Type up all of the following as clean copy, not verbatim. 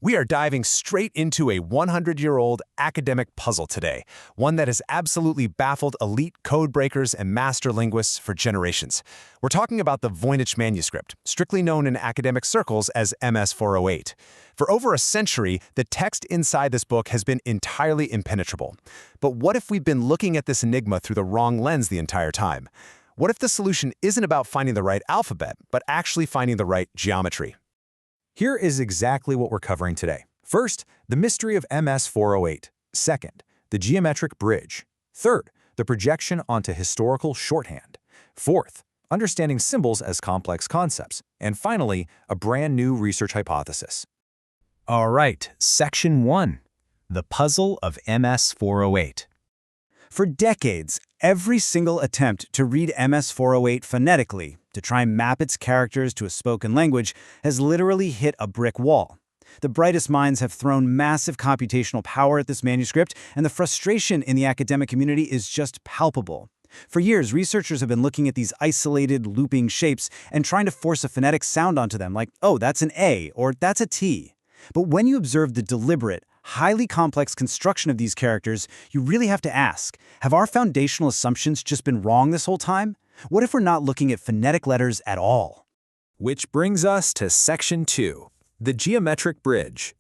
We are diving straight into a 100-year-old academic puzzle today, one that has absolutely baffled elite code breakers and master linguists for generations. We're talking about the Voynich Manuscript, strictly known in academic circles as MS-408. For over a century, the text inside this book has been entirely impenetrable. But what if we've been looking at this enigma through the wrong lens the entire time? What if the solution isn't about finding the right alphabet, but actually finding the right geometry? Here is exactly what we're covering today. First, the mystery of MS-408. Second, the geometric bridge. Third, the projection onto historical shorthand. Fourth, understanding symbols as complex concepts. And finally, a brand new research hypothesis. All right, Section 1. The puzzle of MS-408. For decades, every single attempt to read MS-408 phonetically, to try and map its characters to a spoken language, has literally hit a brick wall. The brightest minds have thrown massive computational power at this manuscript, and the frustration in the academic community is just palpable. For years, researchers have been looking at these isolated, looping shapes and trying to force a phonetic sound onto them, like, oh, that's an A, or that's a T. But when you observe the deliberate, highly complex construction of these characters, you really have to ask, have our foundational assumptions just been wrong this whole time? What if we're not looking at phonetic letters at all? Which brings us to Section 2, the geometric bridge.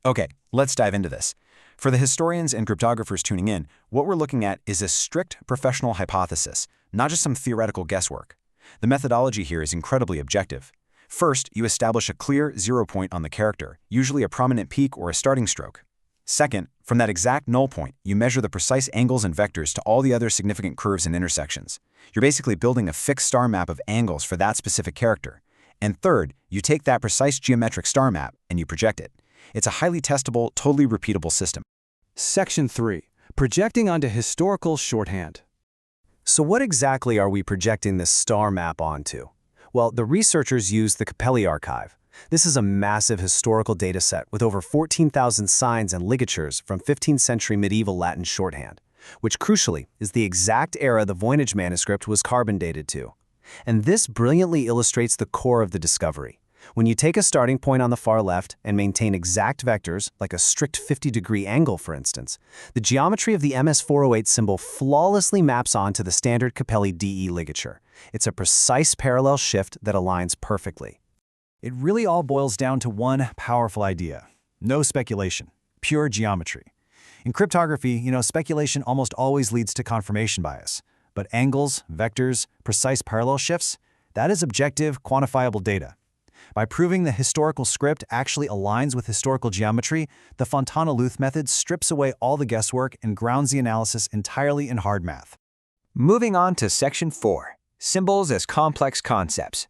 Okay, let's dive into this. For the historians and cryptographers tuning in, what we're looking at is a strict professional hypothesis, not just some theoretical guesswork. The methodology here is incredibly objective. First, you establish a clear 0 point on the character, usually a prominent peak or a starting stroke. Second, from that exact null point, you measure the precise angles and vectors to all the other significant curves and intersections. You're basically building a fixed star map of angles for that specific character. And third, you take that precise geometric star map and you project it. It's a highly testable, totally repeatable system. Section 3. Projecting onto historical shorthand. So what exactly are we projecting this star map onto? Well, the researchers used the Capelli archive. This is a massive historical data set with over 14,000 signs and ligatures from 15th century medieval Latin shorthand, which crucially is the exact era the Voynich Manuscript was carbon dated to. And this brilliantly illustrates the core of the discovery. When you take a starting point on the far left and maintain exact vectors, like a strict 50-degree angle for instance, the geometry of the MS-408 symbol flawlessly maps onto the standard Capelli DE ligature. It's a precise parallel shift that aligns perfectly. It really all boils down to one powerful idea. No speculation, pure geometry. In cryptography, speculation almost always leads to confirmation bias. But angles, vectors, precise parallel shifts, that is objective, quantifiable data. By proving the historical script actually aligns with historical geometry, the Fontana-Luth method strips away all the guesswork and grounds the analysis entirely in hard math. Moving on to Section 4, Symbols as Complex Concepts.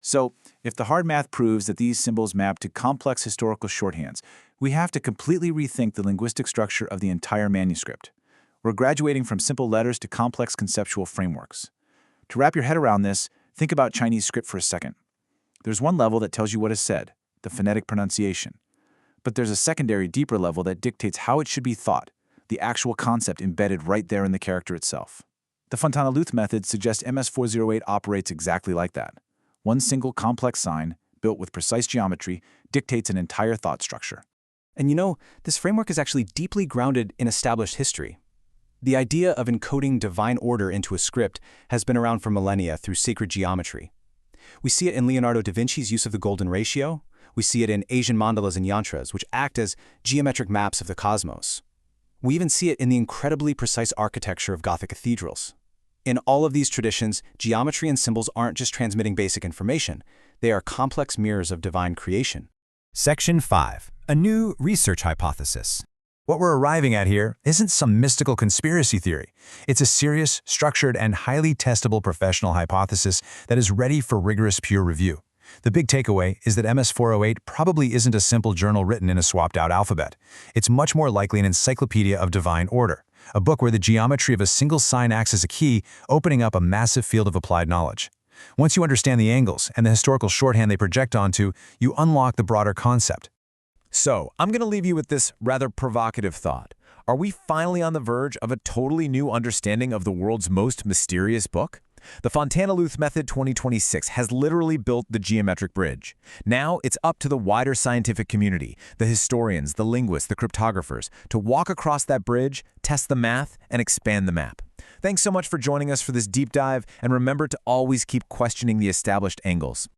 So, if the hard math proves that these symbols map to complex historical shorthands, we have to completely rethink the linguistic structure of the entire manuscript. We're graduating from simple letters to complex conceptual frameworks. To wrap your head around this, think about Chinese script for a second. There's one level that tells you what is said, the phonetic pronunciation. But there's a secondary, deeper level that dictates how it should be thought, the actual concept embedded right there in the character itself. The Fontana-Luth method suggests MS-408 operates exactly like that. One single complex sign, built with precise geometry, dictates an entire thought structure. And this framework is actually deeply grounded in established history. The idea of encoding divine order into a script has been around for millennia through sacred geometry. We see it in Leonardo da Vinci's use of the golden ratio. We see it in Asian mandalas and yantras, which act as geometric maps of the cosmos. We even see it in the incredibly precise architecture of Gothic cathedrals. In all of these traditions, geometry and symbols aren't just transmitting basic information. They are complex mirrors of divine creation. Section 5. A new research hypothesis. What we're arriving at here isn't some mystical conspiracy theory. It's a serious, structured, and highly testable professional hypothesis that is ready for rigorous peer review. The big takeaway is that MS-408 probably isn't a simple journal written in a swapped-out alphabet. It's much more likely an encyclopedia of divine order, a book where the geometry of a single sign acts as a key, opening up a massive field of applied knowledge. Once you understand the angles and the historical shorthand they project onto, you unlock the broader concept. So, I'm going to leave you with this rather provocative thought. Are we finally on the verge of a totally new understanding of the world's most mysterious book? The Fontana-Luth Method 2026 has literally built the geometric bridge. Now it's up to the wider scientific community, the historians, the linguists, the cryptographers, to walk across that bridge, test the math, and expand the map. Thanks so much for joining us for this deep dive, and remember to always keep questioning the established angles.